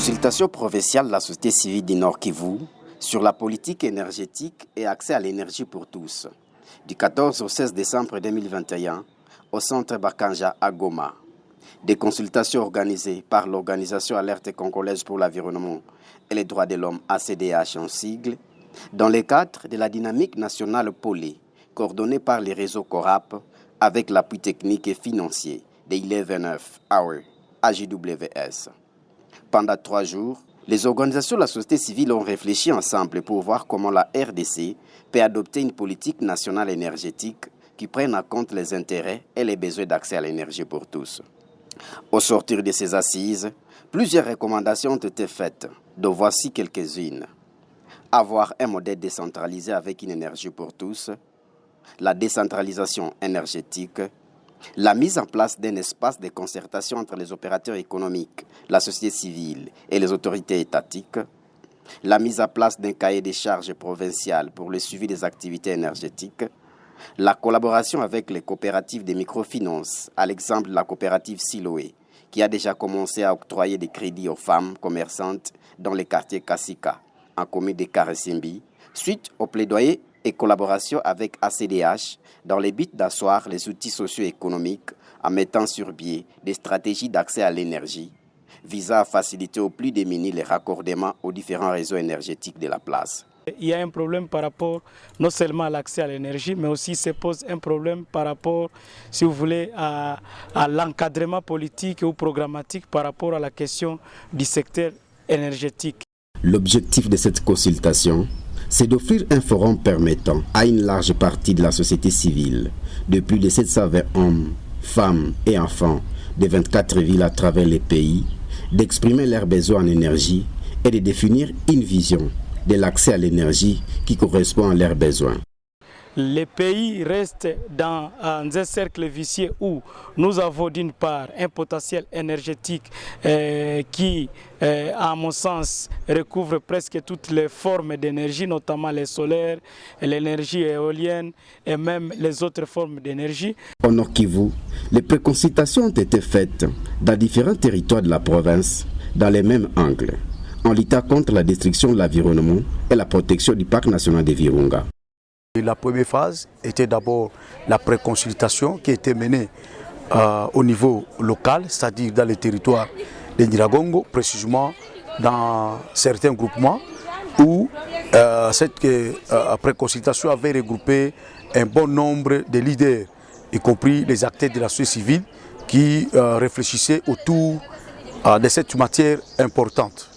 Consultation provinciale de la société civile du Nord Kivu sur la politique énergétique et accès à l'énergie pour tous, du 14 au 16 décembre 2021 au centre Bakanja à Goma. Des consultations organisées par l'organisation Alerte congolaise pour l'environnement et les droits de l'homme ACDH en sigle, dans le cadre de la dynamique nationale Polé, coordonnée par les réseaux CORAP avec l'appui technique et financier de 11 Hour AJWS. Pendant 3 jours, les organisations de la société civile ont réfléchi ensemble pour voir comment la RDC peut adopter une politique nationale énergétique qui prenne en compte les intérêts et les besoins d'accès à l'énergie pour tous. Au sortir de ces assises, plusieurs recommandations ont été faites, dont voici quelques-unes. Avoir un modèle décentralisé avec une énergie pour tous, la décentralisation énergétique, la mise en place d'un espace de concertation entre les opérateurs économiques, la société civile et les autorités étatiques, la mise en place d'un cahier des charges provincial pour le suivi des activités énergétiques, la collaboration avec les coopératives de microfinance, à l'exemple de la coopérative Siloé, qui a déjà commencé à octroyer des crédits aux femmes commerçantes dans les quartiers Kassika, en commune de Karesimbi, suite au plaidoyer et collaboration avec ACDH dans le but d'asseoir les outils socio-économiques en mettant sur pied des stratégies d'accès à l'énergie visant à faciliter aux plus démunis les raccordements aux différents réseaux énergétiques de la place. Il y a un problème par rapport non seulement à l'accès à l'énergie, mais aussi se pose un problème par rapport, si vous voulez, à l'encadrement politique ou programmatique par rapport à la question du secteur énergétique. L'objectif de cette consultation, c'est d'offrir un forum permettant à une large partie de la société civile, de plus de 720 hommes, femmes et enfants de 24 villes à travers les pays, d'exprimer leurs besoins en énergie et de définir une vision de l'accès à l'énergie qui correspond à leurs besoins. Les pays restent dans un cercle vicieux où nous avons d'une part un potentiel énergétique qui, à mon sens, recouvre presque toutes les formes d'énergie, notamment les solaires, l'énergie éolienne et même les autres formes d'énergie. Au Nord Kivu, les préconsultations ont été faites dans différents territoires de la province dans les mêmes angles, en luttant contre la destruction de l'environnement et la protection du parc national de Virunga. La première phase était d'abord la préconsultation qui était menée au niveau local, c'est-à-dire dans les territoires de Nyiragongo, précisément dans certains groupements où cette préconsultation avait regroupé un bon nombre de leaders, y compris les acteurs de la société civile qui réfléchissaient autour de cette matière importante.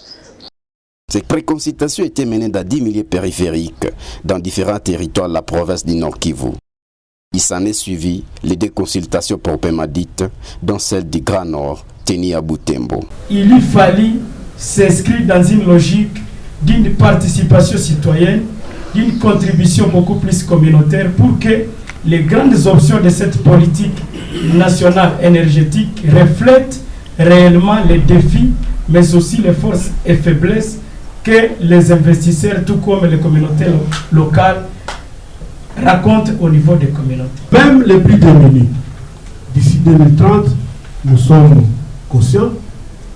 Cette préconsultation était menée dans 10 milieux périphériques dans différents territoires de la province du Nord Kivu. Il s'en est suivi les 2 consultations proprement dites, dont celle du Grand Nord, tenue à Butembo. Il lui fallut s'inscrire dans une logique d'une participation citoyenne, d'une contribution beaucoup plus communautaire pour que les grandes options de cette politique nationale énergétique reflètent réellement les défis, mais aussi les forces et faiblesses que les investisseurs, tout comme les communautés locales, racontent au niveau des communautés. Même les plus démunis, d'ici 2030, nous sommes conscients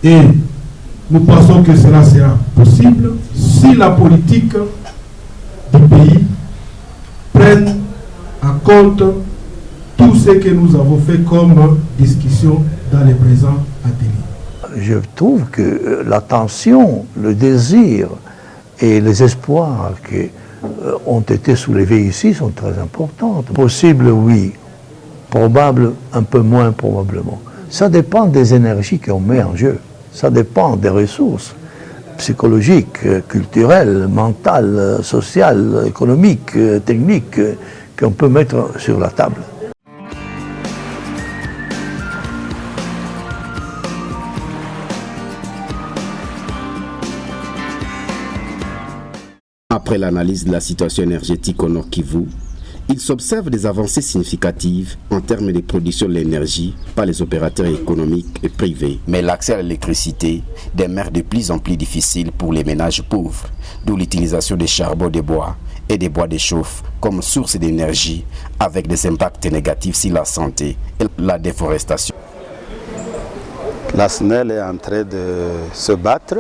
et nous pensons que cela sera possible si la politique du pays prenne en compte tout ce que nous avons fait comme discussion dans les présents ateliers. Je trouve que l'attention, le désir et les espoirs qui ont été soulevés ici sont très importants. Possible, oui. Probable, un peu moins probablement. Ça dépend des énergies qu'on met en jeu. Ça dépend des ressources psychologiques, culturelles, mentales, sociales, économiques, techniques qu'on peut mettre sur la table. Après l'analyse de la situation énergétique au Nord Kivu, il s'observe des avancées significatives en termes de production de l'énergie par les opérateurs économiques et privés. Mais l'accès à l'électricité demeure de plus en plus difficile pour les ménages pauvres, d'où l'utilisation des charbons de bois et des bois de chauffe comme source d'énergie avec des impacts négatifs sur la santé et la déforestation. La SNEL est en train de se battre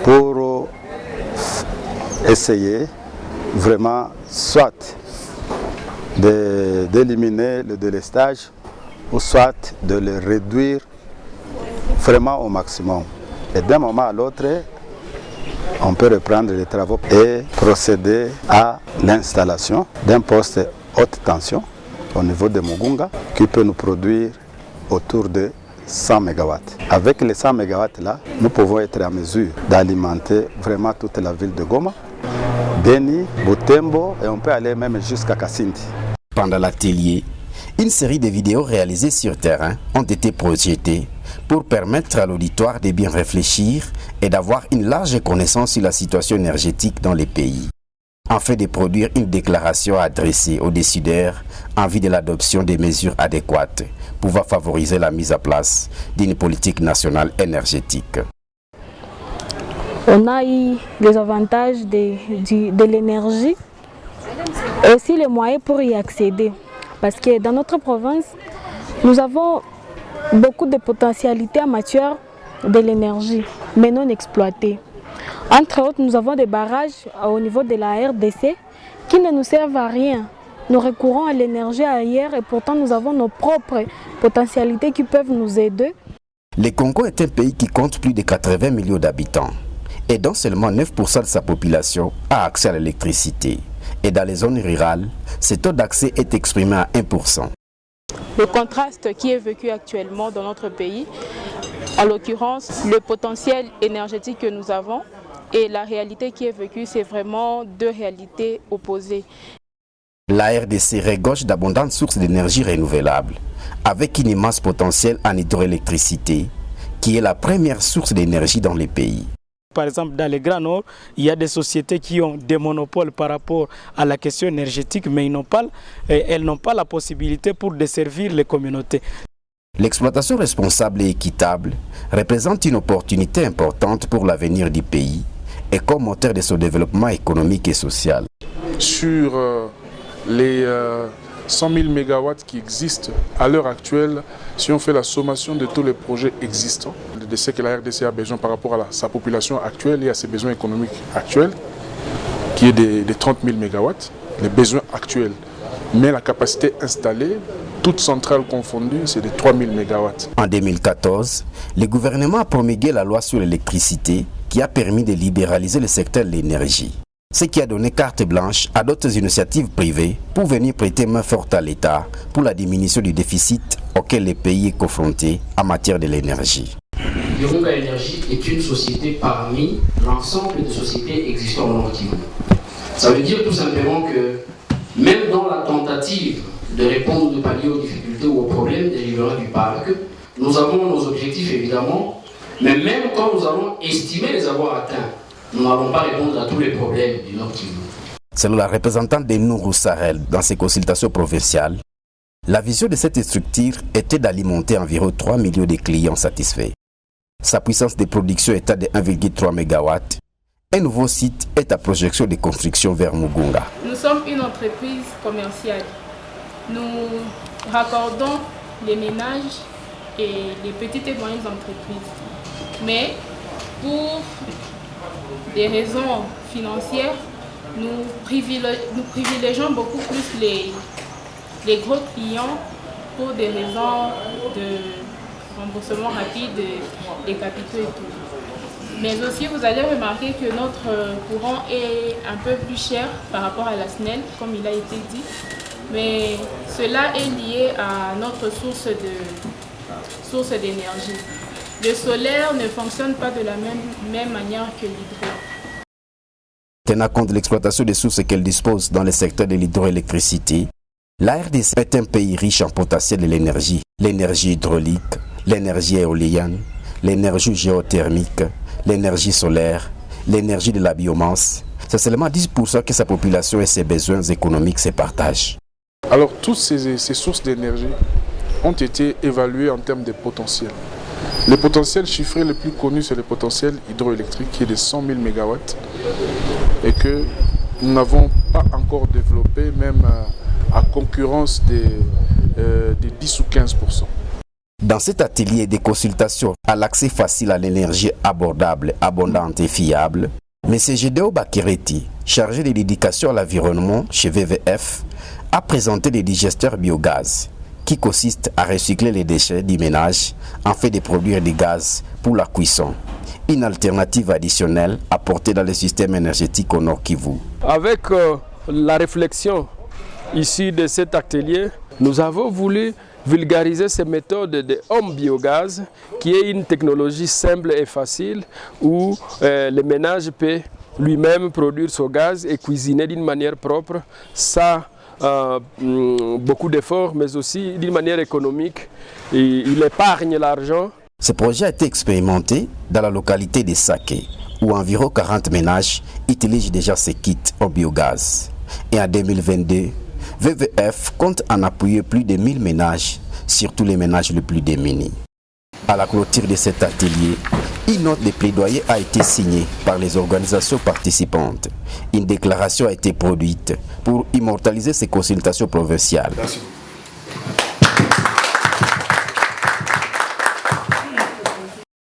pour essayer vraiment soit d'éliminer le délestage ou soit de le réduire vraiment au maximum. Et d'un moment à l'autre, on peut reprendre les travaux et procéder à l'installation d'un poste haute tension au niveau de Mugunga qui peut nous produire autour de 100 MW. Avec les 100 MW là, nous pouvons être en mesure d'alimenter vraiment toute la ville de Goma, Beni, Butembo et on peut aller même jusqu'à Kasindi. Pendant l'atelier, une série de vidéos réalisées sur terrain ont été projetées pour permettre à l'auditoire de bien réfléchir et d'avoir une large connaissance sur la situation énergétique dans les pays, afin de produire une déclaration adressée aux décideurs en vue de l'adoption des mesures adéquates pouvant favoriser la mise en place d'une politique nationale énergétique. On a eu les avantages de l'énergie et aussi les moyens pour y accéder. Parce que dans notre province, nous avons beaucoup de potentialités en matière de l'énergie, mais non exploitées. Entre autres, nous avons des barrages au niveau de la RDC qui ne nous servent à rien. Nous recourons à l'énergie ailleurs et pourtant nous avons nos propres potentialités qui peuvent nous aider. Le Congo est un pays qui compte plus de 80 millions d'habitants et dont seulement 9% de sa population a accès à l'électricité. Et dans les zones rurales, ce taux d'accès est exprimé à 1%. Le contraste qui est vécu actuellement dans notre pays, en l'occurrence le potentiel énergétique que nous avons et la réalité qui est vécue, c'est vraiment deux réalités opposées. La RDC regorge d'abondantes sources d'énergie renouvelable, avec un immense potentiel en hydroélectricité, qui est la première source d'énergie dans les pays. Par exemple, dans les Grands Nord, il y a des sociétés qui ont des monopoles par rapport à la question énergétique, mais elles n'ont pas la possibilité pour desservir les communautés. L'exploitation responsable et équitable représente une opportunité importante pour l'avenir du pays et comme moteur de son développement économique et social. Sur les 100 000 MW qui existent à l'heure actuelle, si on fait la sommation de tous les projets existants, de ce que la RDC a besoin par rapport à sa population actuelle et à ses besoins économiques actuels, qui est de 30 000 MW, les besoins actuels. Mais la capacité installée, toutes centrales confondues, c'est de 3 000 MW. En 2014, le gouvernement a promulgué la loi sur l'électricité qui a permis de libéraliser le secteur de l'énergie. Ce qui a donné carte blanche à d'autres initiatives privées pour venir prêter main forte à l'État pour la diminution du déficit auquel le pays est confronté en matière de l'énergie. Virunga Énergie est une société parmi l'ensemble des sociétés existant au Nord Kivu. Ça veut dire tout simplement que même dans la tentative de répondre, de pallier aux difficultés ou aux problèmes dérivant du parc, nous avons nos objectifs évidemment, mais même quand nous allons estimer les avoir atteints, nous n'allons pas répondre à tous les problèmes du Nord Kivu. Selon la représentante de Nourou Sahel dans ses consultations provinciales, la vision de cette structure était d'alimenter environ 3 millions de clients satisfaits. Sa puissance de production est de 1,3 MW. Un nouveau site est à projection de construction vers Mugunga. Nous sommes une entreprise commerciale. Nous raccordons les ménages et les petites et moyennes entreprises. Mais pour des raisons financières, nous privilégions beaucoup plus les gros clients pour des raisons de remboursement rapide des capitaux et tout. Mais aussi, vous allez remarquer que notre courant est un peu plus cher par rapport à la SNEL, comme il a été dit. Mais cela est lié à notre source d'énergie. Le solaire ne fonctionne pas de la même manière que l'hydro. Tenant compte de l'exploitation des sources qu'elle dispose dans le secteur de l'hydroélectricité, la RDC est un pays riche en potentiel de l'énergie hydraulique, l'énergie éolienne, l'énergie géothermique, l'énergie solaire, l'énergie de la biomasse. C'est seulement 10% que sa population et ses besoins économiques se partagent. Alors toutes ces sources d'énergie ont été évaluées en termes de potentiel. Le potentiel chiffré le plus connu, c'est le potentiel hydroélectrique qui est de 100 000 MW et que nous n'avons pas encore développé, même à concurrence des 10 ou 15%. Dans cet atelier de consultation à l'accès facile à l'énergie abordable, abondante et fiable, M. Gédéo Bakireti, chargé de l'éducation à l'environnement chez VVF, a présenté des digesteurs biogaz qui consistent à recycler les déchets du ménage en fait de produire du gaz pour la cuisson. Une alternative additionnelle apportée dans le système énergétique au Nord Kivu. Avec la réflexion issue de cet atelier, nous avons voulu vulgariser ces méthodes de home biogaz, qui est une technologie simple et facile où le ménage peut lui-même produire son gaz et cuisiner d'une manière propre, sans beaucoup d'efforts, mais aussi d'une manière économique. Et il épargne l'argent. Ce projet a été expérimenté dans la localité de Saké, où environ 40 ménages utilisent déjà ces kits en biogaz. Et en 2022, VVF compte en appuyer plus de 1000 ménages, surtout les ménages les plus démunis. À la clôture de cet atelier, une note de plaidoyer a été signée par les organisations participantes. Une déclaration a été produite pour immortaliser ces consultations provinciales.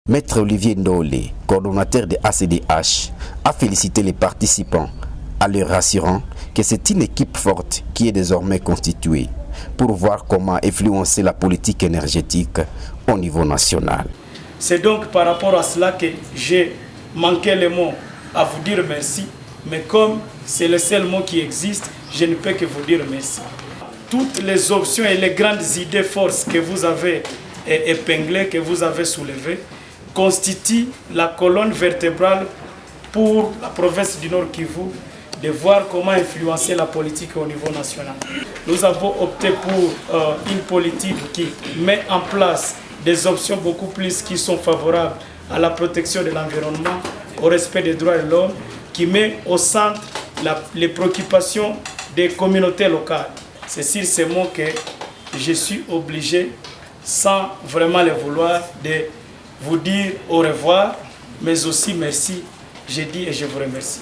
Maître Olivier Ndole, coordonnateur de ACDH, a félicité les participants en leur rassurant que c'est une équipe forte qui est désormais constituée pour voir comment influencer la politique énergétique au niveau national. C'est donc par rapport à cela que j'ai manqué les mots à vous dire merci, mais comme c'est le seul mot qui existe, je ne peux que vous dire merci. Toutes les options et les grandes idées forces que vous avez épinglées, que vous avez soulevées, constituent la colonne vertébrale pour la province du Nord Kivu de voir comment influencer la politique au niveau national. Nous avons opté pour une politique qui met en place des options beaucoup plus qui sont favorables à la protection de l'environnement, au respect des droits de l'homme, qui met au centre les préoccupations des communautés locales. C'est sur ces mots que je suis obligé, sans vraiment le vouloir, de vous dire au revoir, mais aussi merci. Je dis et je vous remercie.